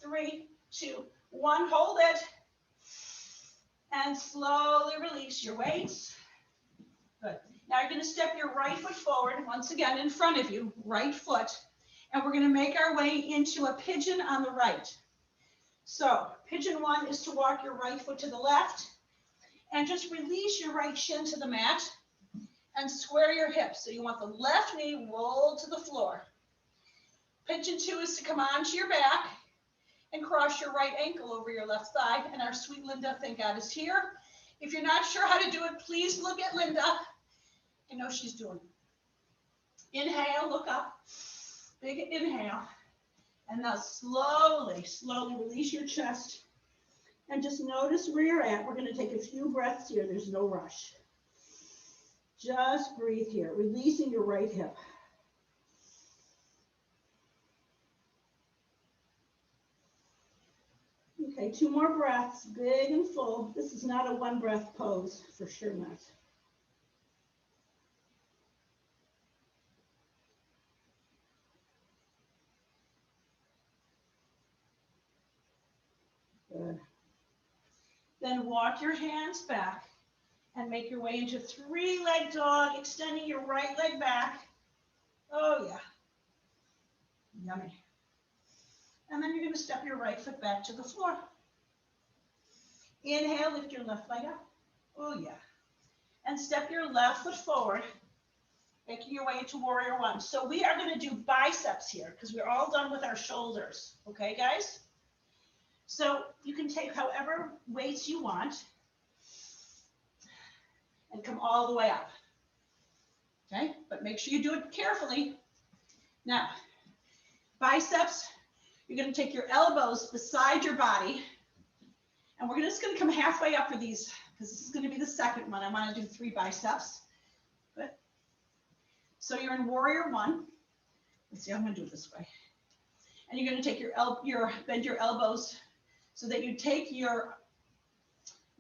3, 2, 1. Hold it. And slowly release your weights. Good. Now you're going to step your right foot forward, once again in front of you, right foot. And we're going to make our way into a pigeon on the right. So pigeon 1 is to walk your right foot to the left. And just release your right shin to the mat and square your hips. So you want the left knee rolled to the floor. Pigeon 2 is to come onto your back and cross your right ankle over your left thigh. And our sweet Linda, thank God, is here. If you're not sure how to do it, please look at Linda. I know she's doing it. Inhale, look up. Big inhale. And now slowly, slowly release your chest. And just notice where you're at. We're going to take a few breaths here. There's no rush. Just breathe here, releasing your right hip. Okay, 2 more breaths, big and full. This is not a 1 breath pose, for sure not. Good. Then walk your hands back and make your way into 3-leg dog, extending your right leg back. Oh yeah, yummy. And then you're going to step your right foot back to the floor. Inhale, lift your left leg up. Oh yeah. And step your left foot forward, making your way into warrior 1. So we are going to do biceps here because we're all done with our shoulders. Okay, guys? So you can take however weights you want and come all the way up. Okay? But make sure you do it carefully. Now, biceps, you're going to take your elbows beside your body. And we're just going to come halfway up for these because this is going to be the second one. I want to do 3 biceps. Good. So you're in warrior 1. Let's see, I'm going to do it this way. And you're going to take bend your elbows so that you take your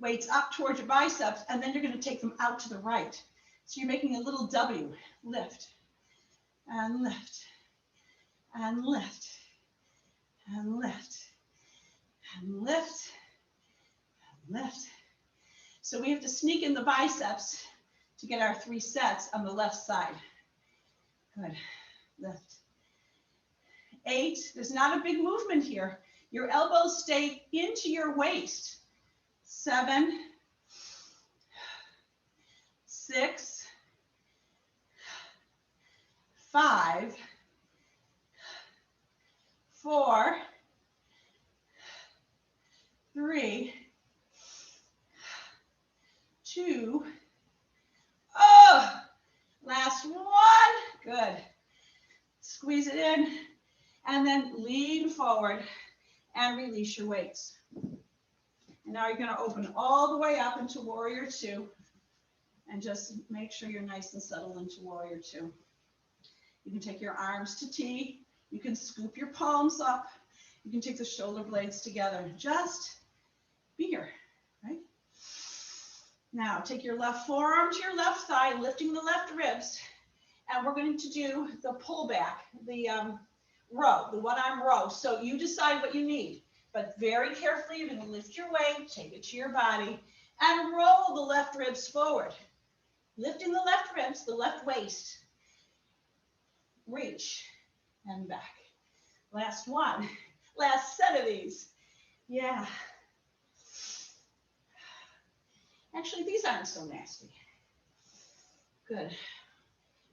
weights up towards your biceps, and then you're going to take them out to the right. So you're making a little W. Lift, and lift, and lift, and lift, and lift, and lift. So we have to sneak in the biceps to get our 3 sets on the left side. Good. Lift. 8. There's not a big movement here. Your elbows stay into your waist. 7, 6, 5, 4, 3, 2. Oh, last one. Good. Squeeze it in and then lean forward and release your weights. And now you're going to open all the way up into warrior 2 and just make sure you're nice and settled into warrior 2. You can take your arms to T. You can scoop your palms up. You can take the shoulder blades together. Just be here, right? Now take your left forearm to your left thigh, lifting the left ribs. And we're going to do the pull back, the row, the 1-arm row. So you decide what you need. But very carefully, you're going to lift your weight, take it to your body, and roll the left ribs forward. Lifting the left ribs, the left waist. Reach and back. Last one. Last set of these. Yeah. Actually, these aren't so nasty. Good.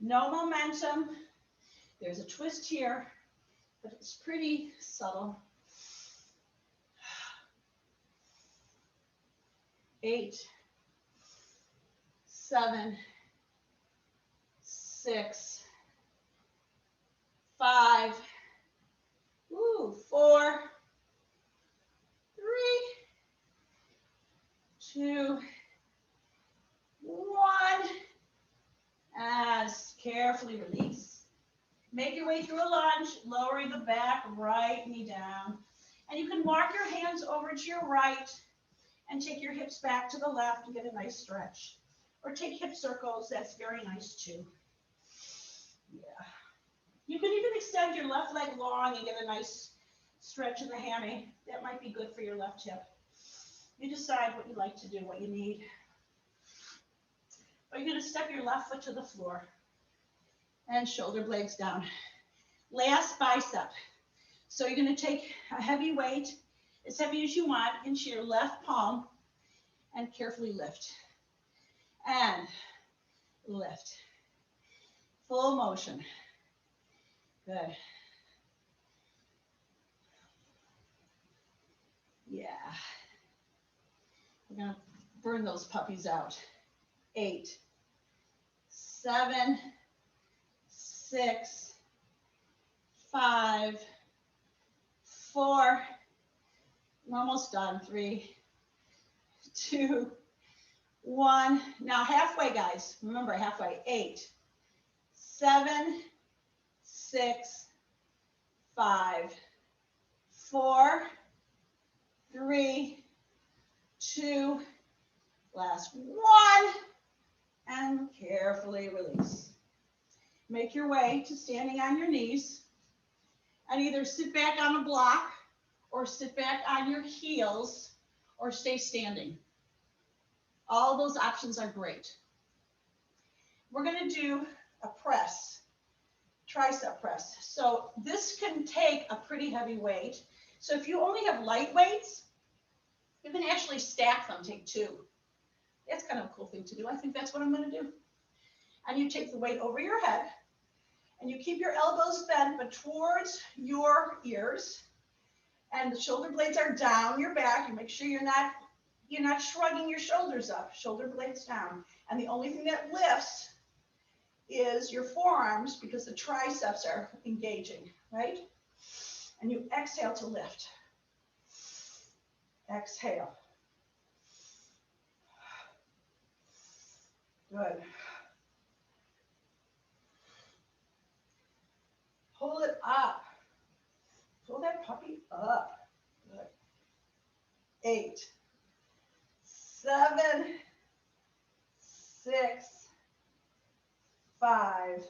No momentum. There's a twist here, but it's pretty subtle. 8, 7, 6, 5, 4, 3, 2, 1. And carefully release. Make your way through a lunge, lowering the back, right knee down. And you can walk your hands over to your right and take your hips back to the left and get a nice stretch. Or take hip circles, that's very nice too. Yeah. You can even extend your left leg long and get a nice stretch in the hammy. That might be good for your left hip. You decide what you like to do, what you need. But you're going to step your left foot to the floor and shoulder blades down. Last bicep. So you're going to take a heavy weight, as heavy as you want, into your left palm, and carefully lift. And lift. Full motion. Good. Yeah. We're going to burn those puppies out. 8, 7, 6, 5, 4. I'm almost done. 3, 2, 1. Now halfway, guys. Remember, halfway. 8, 7, 6, 5, 4, 3, 2, last 1, and carefully release. Make your way to standing on your knees, and either sit back on a block, or sit back on your heels, or stay standing. All those options are great. We're going to do a press, tricep press. So this can take a pretty heavy weight. So if you only have light weights, you can actually stack them, take 2. That's kind of a cool thing to do. I think that's what I'm going to do. And you take the weight over your head, and you keep your elbows bent but towards your ears, and the shoulder blades are down your back. You make sure you're not shrugging your shoulders up, shoulder blades down. And the only thing that lifts is your forearms because the triceps are engaging, right? And you exhale to lift. Exhale. Good. Pull it up. Pull that puppy up. Good. 8, 7, 6, 5,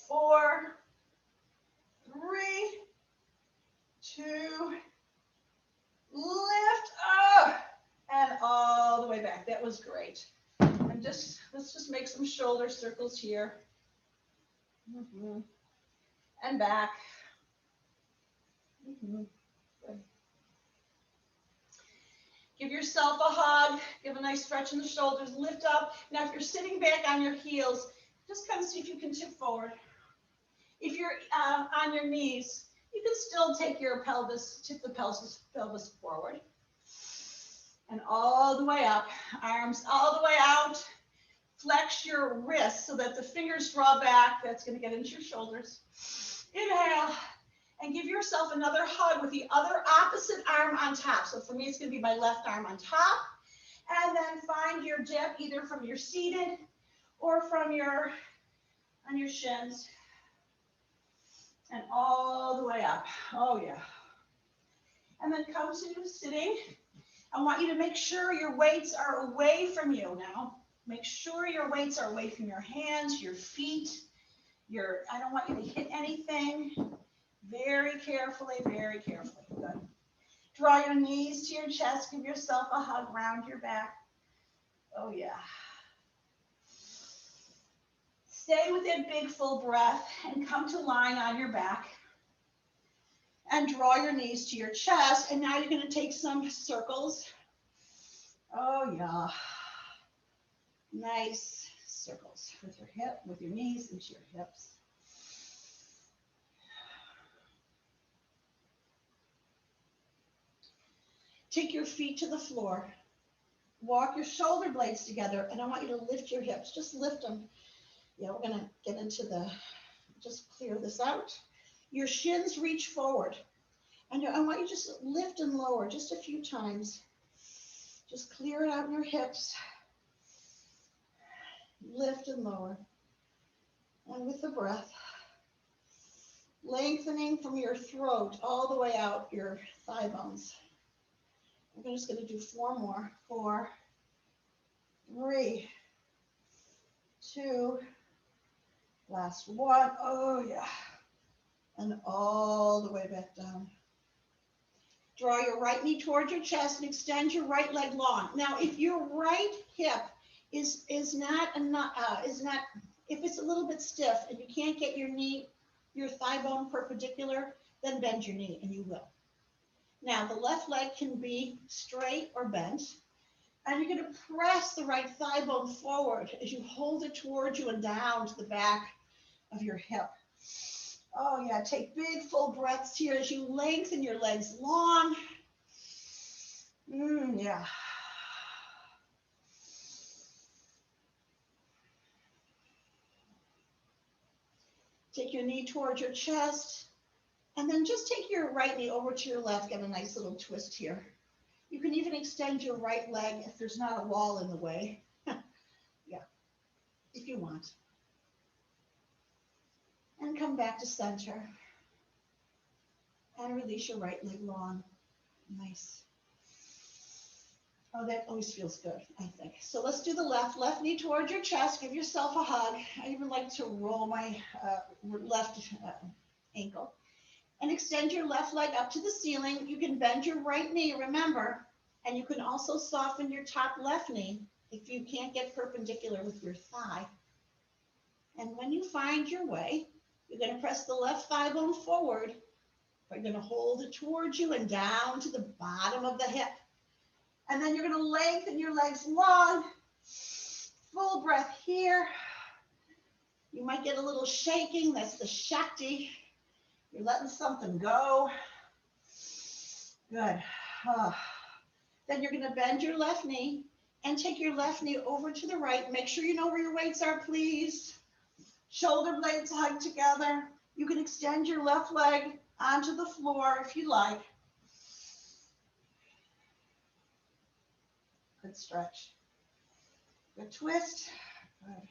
4, 3, 2, lift up, and all the way back. That was great. And let's just make some shoulder circles here. And back. Good. Give yourself a hug. Give a nice stretch in the shoulders. Lift up. Now, if you're sitting back on your heels, just kind of see if you can tip forward. If you're on your knees, you can still take your pelvis, tip the pelvis forward. And all the way up. Arms all the way out. Flex your wrists so that the fingers draw back. That's going to get into your shoulders. Inhale. And give yourself another hug with the other opposite arm on top. So for me, it's going to be my left arm on top. And then find your dip either from your seated or from on your shins. And all the way up. Oh, yeah. And then come to sitting. I want you to make sure your weights are away from you now. Make sure your weights are away from your hands, your feet. I don't want you to hit anything. Very carefully, very carefully. Good. Draw your knees to your chest. Give yourself a hug round your back. Oh, yeah. Stay with that big full breath and come to lying on your back. And draw your knees to your chest. And now you're going to take some circles. Oh, yeah. Nice circles with your knees into your hips. Take your feet to the floor. Walk your shoulder blades together, and I want you to lift your hips. Just lift them. Yeah, we're going to get into just clear this out. Your shins reach forward. And I want you just to lift and lower just a few times. Just clear it out in your hips. Lift and lower. And with the breath, lengthening from your throat all the way out your thigh bones. We're just going to do 4 more. 4, 3, 2, last 1. Oh, yeah. And all the way back down. Draw your right knee towards your chest and extend your right leg long. Now, if your right hip is not, if it's a little bit stiff and you can't get your thigh bone perpendicular, then bend your knee, and you will. Now, the left leg can be straight or bent. And you're going to press the right thigh bone forward as you hold it towards you and down to the back of your hip. Oh, yeah. Take big, full breaths here as you lengthen your legs long. Yeah. Take your knee towards your chest. And then just take your right knee over to your left. Get a nice little twist here. You can even extend your right leg if there's not a wall in the way. Yeah, if you want. And come back to center. And release your right leg long. Nice. Oh, that always feels good, I think. So let's do the left knee towards your chest. Give yourself a hug. I even like to roll my left ankle. And extend your left leg up to the ceiling. You can bend your right knee, remember, and you can also soften your top left knee if you can't get perpendicular with your thigh. And when you find your way, you're going to press the left thigh bone forward. You're going to hold it towards you and down to the bottom of the hip. And then you're going to lengthen your legs long. Full breath here. You might get a little shaking. That's the Shakti. You're letting something go. Good. Then you're going to bend your left knee and take your left knee over to the right. Make sure you know where your weights are, please. Shoulder blades hug together. You can extend your left leg onto the floor if you like. Good stretch. Good twist. Good.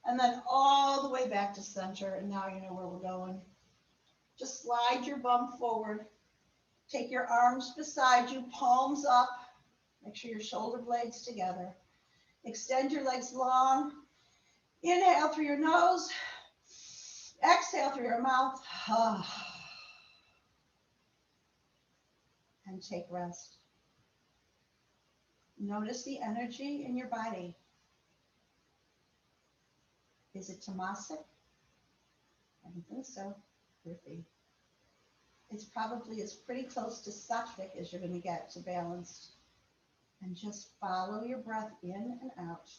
And then all the way back to center. And now you know where we're going. Just slide your bum forward. Take your arms beside you, palms up. Make sure your shoulder blades together. Extend your legs long. Inhale through your nose. Exhale through your mouth. And take rest. Notice the energy in your body. Is it tamasic? I don't think so. Withy. It's probably as pretty close to sattvic as you're going to get to balanced. And just follow your breath in and out.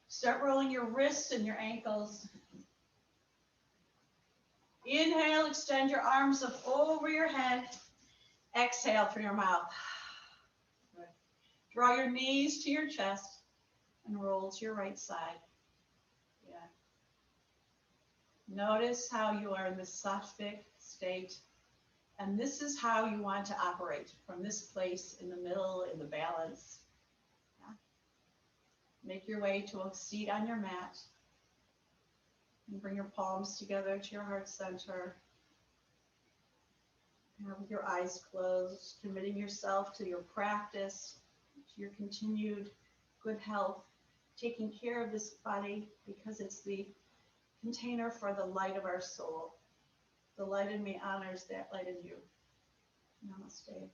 Start rolling your wrists and your ankles. Inhale, extend your arms up over your head. Exhale through your mouth. Good. Draw your knees to your chest and roll to your right side. Yeah. Notice how you are in the sattvic state. And this is how you want to operate, from this place in the middle, in the balance. Yeah. Make your way to a seat on your mat. And bring your palms together to your heart center. Now with your eyes closed, committing yourself to your practice, to your continued good health, taking care of this body because it's the container for the light of our soul. The light in me honors that light in you. Namaste.